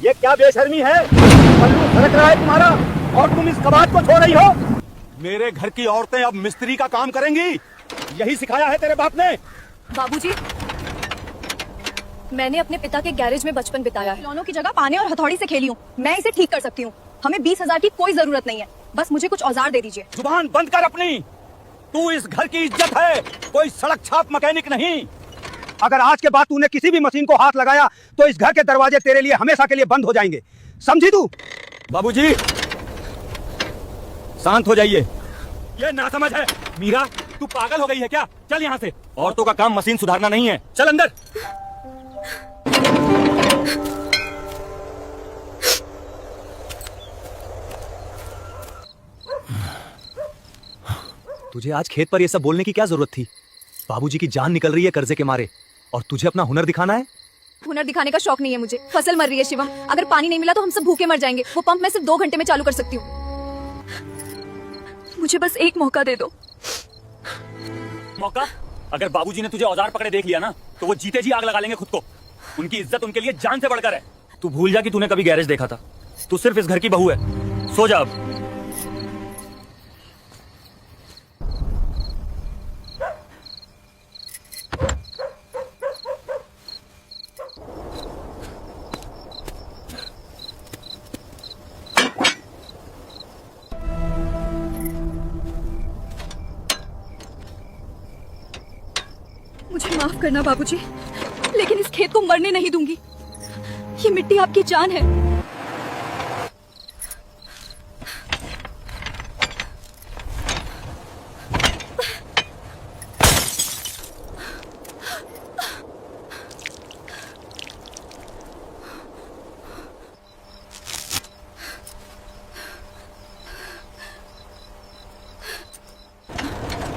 ये क्या बेशर्मी है? पल्लू सरक रहा है तुम्हारा और तुम इस कबाड़ को छोड़ रही हो। मेरे घर की औरतें अब मिस्त्री का काम करेंगी, यही सिखाया है तेरे बाप ने? बाबूजी, मैंने अपने पिता के गैरेज में बचपन बिताया है। खिलौनों की जगह पाने और हथौड़ी से खेली हूँ। मैं इसे ठीक कर सकती हूँ। हमें 20,000 की कोई जरूरत नहीं है, बस मुझे कुछ औजार दे दीजिए। जुबान बंद कर अपनी। तू इस घर की इज्जत है, कोई सड़क छाप मैकेनिक नहीं। अगर आज के बाद तूने किसी भी मशीन को हाथ लगाया तो इस घर के दरवाजे तेरे लिए हमेशा के लिए बंद हो जाएंगे, समझी तू? बाबूजी, शांत हो जाइए। ये नासमझ है। मीरा, तू पागल हो गई है क्या? चल यहाँ से। औरतों का काम मशीन सुधारना नहीं है, चल अंदर। तुझे आज खेत पर ये सब बोलने की क्या जरूरत थी? बाबूजी की जान निकल रही है कर्जे के मारे और तुझे अपना हुनर दिखाना है? हुनर दिखाने का शौक नहीं है मुझे। फसल मर रही है शिवम, अगर पानी नहीं मिला तो हम सब भूखे मर जाएंगे। वो पंप मैं सिर्फ 2 घंटे में चालू कर सकती हूँ। मुझे बस एक मौका दे दो। मौका? अगर बाबूजी ने तुझे औजार पकड़े देख लिया ना तो वो जीते जी आग लगा लेंगे खुद को। उनकी इज्जत उनके लिए जान से बढ़कर है। तू भूल जा कि तूने कभी गैरेज देखा था। तू सिर्फ इस घर की बहू है। सो जा अब। मुझे माफ करना बाबूजी, लेकिन इस खेत को मरने नहीं दूंगी। ये मिट्टी आपकी जान है।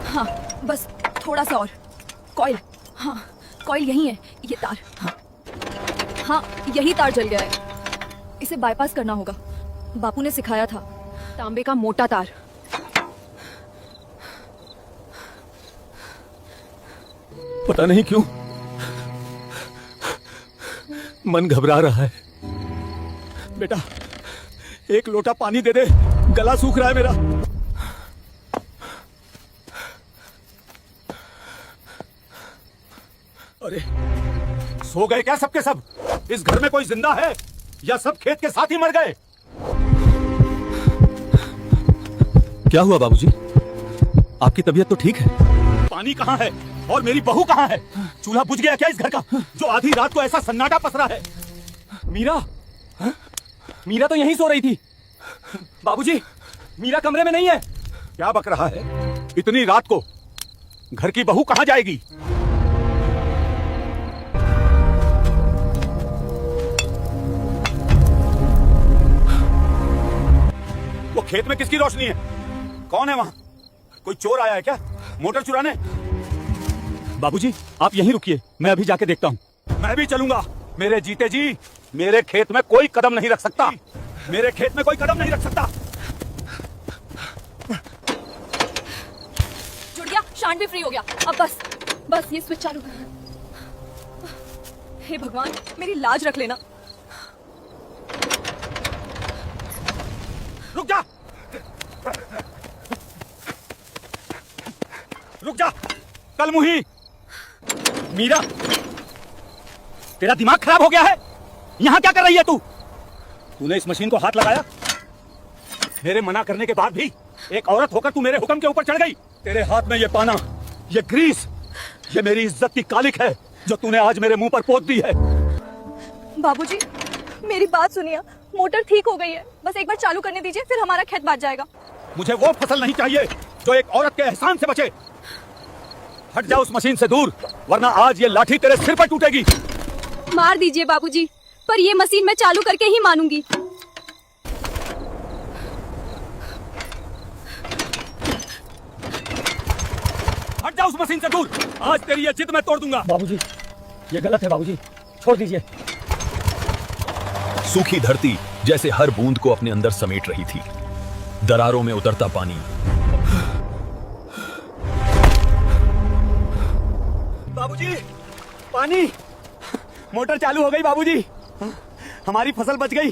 हाँ, बस थोड़ा सा और। कॉइल, हाँ कॉइल यही है। ये तार, हाँ यही तार जल गया है। इसे बाईपास करना होगा। बापू ने सिखाया था, तांबे का मोटा तार। पता नहीं क्यों मन घबरा रहा है। बेटा, एक लोटा पानी दे दे, गला सूख रहा है मेरा। अरे, सो गए क्या सबके सब? इस घर में कोई जिंदा है या सब खेत के साथ ही मर गए? क्या हुआ बाबूजी? आपकी तबीयत तो ठीक है? पानी कहाँ है और मेरी बहू कहाँ है? चूल्हा बुझ गया क्या इस घर का, जो आधी रात को ऐसा सन्नाटा पसरा है? मीरा, मीरा तो यहीं सो रही थी। बाबूजी, मीरा कमरे में नहीं है। क्या बक रहा है? इतनी रात को घर की बहू कहाँ जाएगी? वो खेत में किसकी रोशनी है? कौन है वहां? कोई चोर आया है क्या मोटर चुराने? बाबूजी, आप यहीं रुकिए, मैं अभी जाके देखता हूं। मैं भी चलूंगा। मेरे जीते जी मेरे खेत में कोई कदम नहीं रख सकता। मेरे खेत में कोई कदम नहीं रख सकता। जुड़ गया, शांत भी फ्री हो गया। अब बस बस ये स्विच चालू। हे भगवान, मेरी लाज रख लेना। रुक जा, रुक जा कल मुही। मीरा, तेरा दिमाग खराब हो गया है? यहां क्या कर रही है तू? तूने इस मशीन को हाथ लगाया? मेरे मना करने के बाद भी एक औरत होकर तू मेरे हुक्म के ऊपर चढ़ गई। तेरे हाथ में ये पाना, ये ग्रीस, ये मेरी इज्जत की कालिक है जो तूने आज मेरे मुंह पर पोत दी है। बाबूजी, मेरी बात सुनिए। मोटर ठीक हो गई है, बस एक बार चालू करने दीजिए, फिर हमारा खेत बाँट जाएगा। मुझे वो फसल नहीं चाहिए जो एक औरत के एहसान से बचे। हट जा उस मशीन से दूर, वरना आज ये लाठी तेरे सिर पर टूटेगी। मार दीजिए बाबूजी, पर ये मशीन मैं चालू करके ही मानूंगी। हट जा उस मशीन से दूर, आज तेरी ये जिद मैं तोड़ दूंगा। बाबूजी, ये गलत है बाबूजी, छोड़ दीजिए। सूखी धरती जैसे हर बूंद को अपने अंदर समेट रही थी। दरारों में उतरता पानी, बाबूजी, पानी। मोटर चालू हो गई बाबूजी। हमारी फसल बच गई।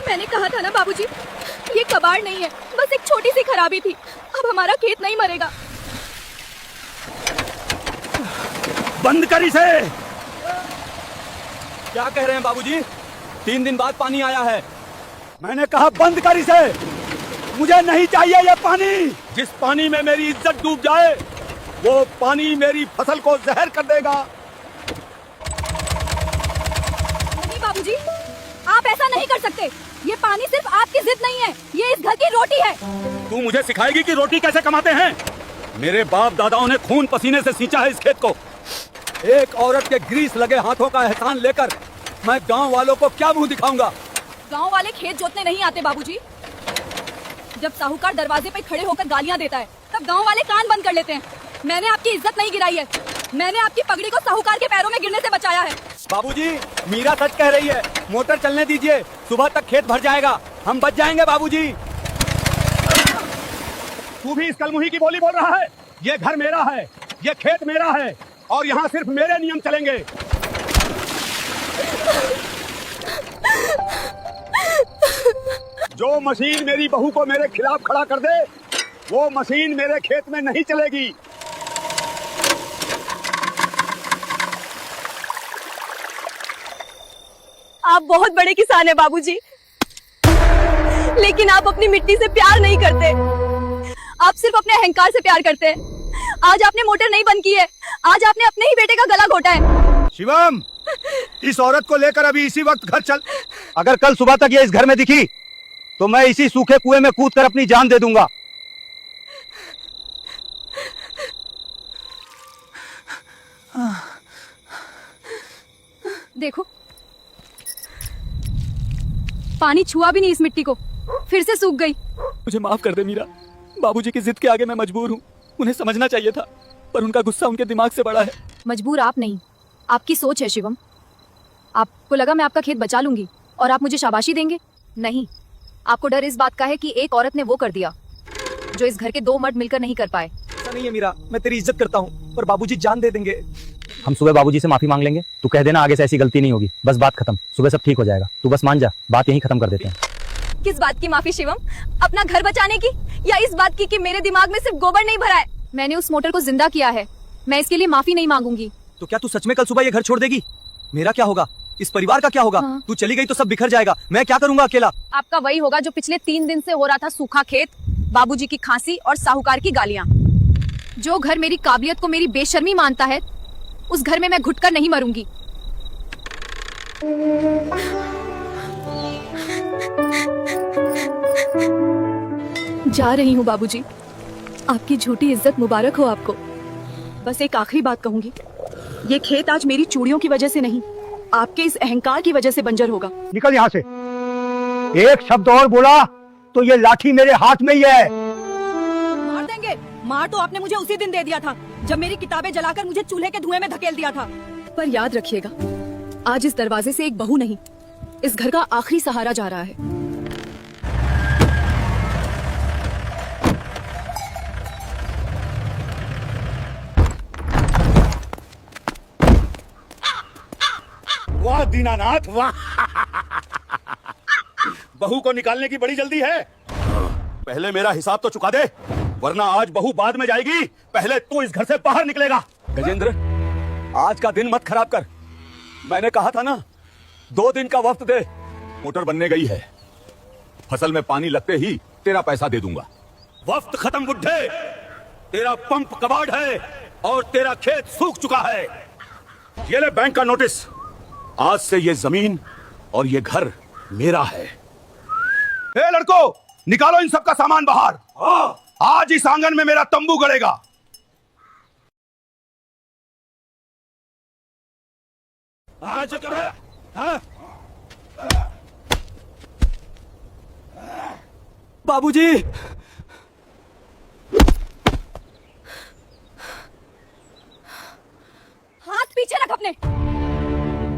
मैंने कहा था ना बाबूजी, ये कबाड़ नहीं है, बस एक छोटी सी खराबी थी। अब हमारा खेत नहीं मरेगा। बंद कर इसे। क्या कह रहे हैं बाबूजी? 3 दिन बाद पानी आया है। मैंने कहा बंद कर इसे। मुझे नहीं चाहिए ये पानी। जिस पानी में मेरी इज्जत डूब जाए वो पानी मेरी फसल को जहर कर देगा। नहीं बाबूजी, आप ऐसा नहीं कर सकते। ये पानी सिर्फ आपकी जिद नहीं है, ये इस घर की रोटी है। तू मुझे सिखाएगी कि रोटी कैसे कमाते हैं? मेरे बाप दादाओं ने खून पसीने से सींचा है इस खेत को। एक औरत के ग्रीस लगे हाथों का एहसान लेकर मैं गांव वालों को क्या मुंह दिखाऊंगा? गांव वाले खेत जोतने नहीं आते बाबूजी। जब साहूकार दरवाजे पे खड़े होकर गालियां देता है तब गांव वाले कान बंद कर लेते हैं। मैंने आपकी इज्जत नहीं गिराई है, मैंने आपकी पगड़ी को साहूकार के पैरों में गिरने से बचाया है। बाबूजी, मीरा सच कह रही है। मोटर चलने दीजिए, सुबह तक खेत भर जाएगा, हम बच जाएंगे। बाबूजी, तू भी इस कलमुही की बोली बोल रहा है? ये घर मेरा है, ये खेत मेरा है और यहाँ सिर्फ मेरे नियम चलेंगे। जो मशीन मेरी बहू को मेरे खिलाफ खड़ा कर दे वो मशीन मेरे खेत में नहीं चलेगी। आप बहुत बड़े किसान हैं बाबूजी, लेकिन आप अपनी मिट्टी से प्यार नहीं करते। आप सिर्फ अपने अहंकार से प्यार करते हैं। आज आपने मोटर नहीं बंद की है, आज आपने अपने ही बेटे का गला घोटा है। शिवम, इस औरत को लेकर अभी इसी वक्त घर चल। अगर कल सुबह तक ये इस घर में दिखी तो मैं इसी सूखे कुएं में कूदकर अपनी जान दे दूंगा। देखो, पानी छुआ भी नहीं इस मिट्टी को, फिर से सूख गई। मुझे माफ कर दे मीरा। बाबूजी की जिद के आगे मैं मजबूर हूँ। उन्हें समझना चाहिए था, पर उनका गुस्सा उनके दिमाग से बड़ा है। मजबूर आप नहीं, आपकी सोच है शिवम। आपको लगा मैं आपका खेत बचा लूंगी और आप मुझे शाबाशी देंगे? नहीं, आपको डर इस बात का है कि एक औरत ने वो कर दिया जो इस घर के 2 मर्द मिलकर नहीं कर पाए। ऐसा नहीं है मीरा, मैं तेरी इज्जत करता हूँ, पर बाबूजी जान दे देंगे। हम सुबह बाबूजी से माफी मांग लेंगे। तू कह देना आगे से ऐसी गलती नहीं होगी, बस बात खत्म। सुबह सब ठीक हो जाएगा, तू बस मान जा। बात यहीं खत्म कर देते हैं। किस बात की माफी शिवम? अपना घर बचाने की या इस बात की कि मेरे दिमाग में सिर्फ गोबर नहीं भरा है? मैंने उस मोटर को जिंदा किया है, मैं इसके लिए माफी नहीं मांगूंगी। तो क्या तू सच में कल सुबह ये घर छोड़ देगी? मेरा क्या होगा? इस परिवार का क्या होगा? हाँ। तू चली गई तो सब बिखर जाएगा। मैं क्या करूंगा अकेला? आपका वही होगा जो पिछले 3 दिन से हो रहा था, सूखा खेत, बाबूजी की खांसी और साहूकार की गालियां। जो घर मेरी काबिलियत को मेरी बेशर्मी मानता है, उस घर में मैं घुटकर नहीं मरूंगी। जा रही हूँ बाबूजी, आपकी झूठी इज्जत मुबारक हो आपको। बस एक आखिरी बात कहूंगी, ये खेत आज मेरी चूड़ियों की वजह से नहीं, आपके इस अहंकार की वजह से बंजर होगा। निकल यहाँ से। एक शब्द और बोला तो ये लाठी मेरे हाथ में ही है। मार देंगे। मार तो आपने मुझे उसी दिन दे दिया था जब मेरी किताबें जलाकर मुझे चूल्हे के धुएं में धकेल दिया था। पर याद रखिएगा, आज इस दरवाजे से एक बहू नहीं, इस घर का आखिरी सहारा जा रहा है। वाह दीनानाथ, वाह। बहू को निकालने की बड़ी जल्दी है। पहले मेरा हिसाब तो चुका दे, वरना आज बहू बाद में जाएगी, पहले तू इस घर से बाहर निकलेगा। गजेंद्र, आज का दिन मत खराब कर। मैंने कहा था ना, 2 दिन का वक्त दे। मोटर बनने गई है, फसल में पानी लगते ही तेरा पैसा दे दूंगा। वक्त खत्म बुड्ढे, तेरा पंप कबाड़ है और तेरा खेत सूख चुका है। ये ले बैंक का नोटिस। आज से ये जमीन और ये घर मेरा है। ए लड़को, निकालो इन सब का सामान बाहर। आज इस आंगन में मेरा तंबू गड़ेगा। आज बाबूजी, हाथ पीछे रख अपने।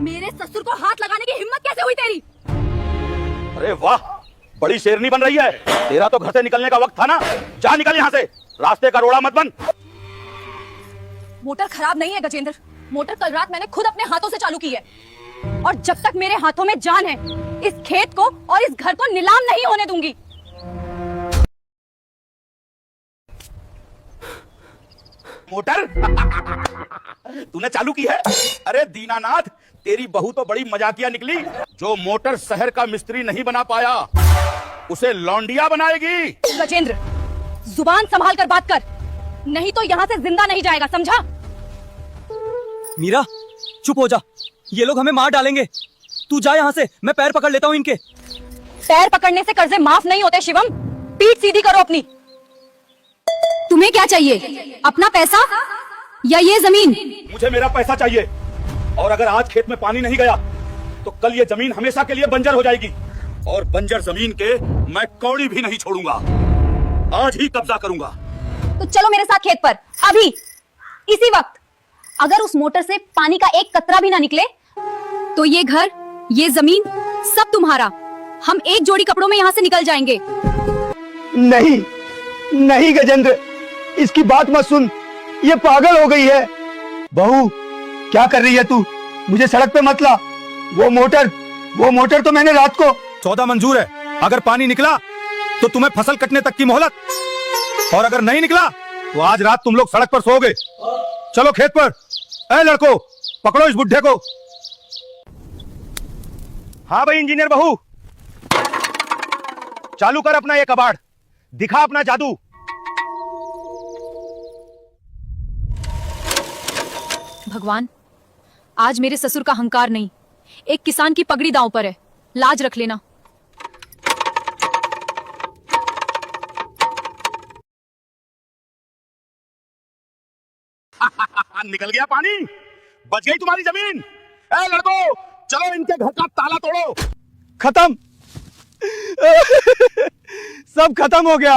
मेरे ससुर को हाथ लगाने की हिम्मत कैसे हुई तेरी? अरे वाह, बड़ी शेरनी बन रही है। तेरा तो घर से निकलने का वक्त था ना। जा निकल यहाँ से, रास्ते का रोड़ा मत बन। मोटर खराब नहीं है गजेंद्र, मोटर कल रात मैंने खुद अपने हाथों से चालू की है और जब तक मेरे हाथों में जान है इस खेत को और इस घर को नीलाम नहीं होने दूंगी। मोटर तूने चालू की है? अरे दीनानाथ, तेरी बहू तो बड़ी मजाकिया निकली। जो मोटर शहर का मिस्त्री नहीं बना पाया उसे लौंडिया बनाएगी। गजेंद्र, जुबान संभाल कर बात कर, नहीं तो यहाँ से जिंदा नहीं जाएगा, समझा? मीरा चुप हो जा, ये लोग हमें मार डालेंगे। तू जा यहाँ से, मैं पैर पकड़ लेता हूँ इनके। पैर पकड़ने से कर्जे माफ नहीं होते शिवम, पीठ सीधी करो अपनी। तुम्हें क्या चाहिए, अपना पैसा या ये जमीन? मुझे मेरा पैसा चाहिए, और अगर आज खेत में पानी नहीं गया तो कल ये जमीन हमेशा के लिए बंजर हो जाएगी, और बंजर जमीन के मैं कौड़ी भी नहीं छोड़ूंगा। आज ही कब्जा करूंगा। तो चलो मेरे साथ खेत पर, अभी इसी वक्त। अगर उस मोटर से पानी का एक कतरा भी ना निकले तो ये घर, ये जमीन सब तुम्हारा। हम एक जोड़ी कपड़ों में यहाँ से निकल जाएंगे। नहीं नहीं गजेंद्र, इसकी बात मत सुन, ये पागल हो गई है। बहू क्या कर रही है तू? मुझे सड़क पे मत ला। वो मोटर तो मैंने रात को। सौदा मंजूर है, अगर पानी निकला तो तुम्हें फसल कटने तक की मोहलत, और अगर नहीं निकला तो आज रात तुम लोग सड़क पर सोओगे। चलो खेत पर। ए लड़को, पकड़ो इस बुड्ढे को। हाँ भाई इंजीनियर बहू, चालू कर अपना ये कबाड़, दिखा अपना जादू। भगवान, आज मेरे ससुर का हंकार नहीं, एक किसान की पगड़ी दांव पर है, लाज रख लेना। निकल गया पानी, बच गई तुम्हारी जमीन। ए लड़को, चलो इनके घर का ताला तोड़ो। खत्म सब खत्म हो गया।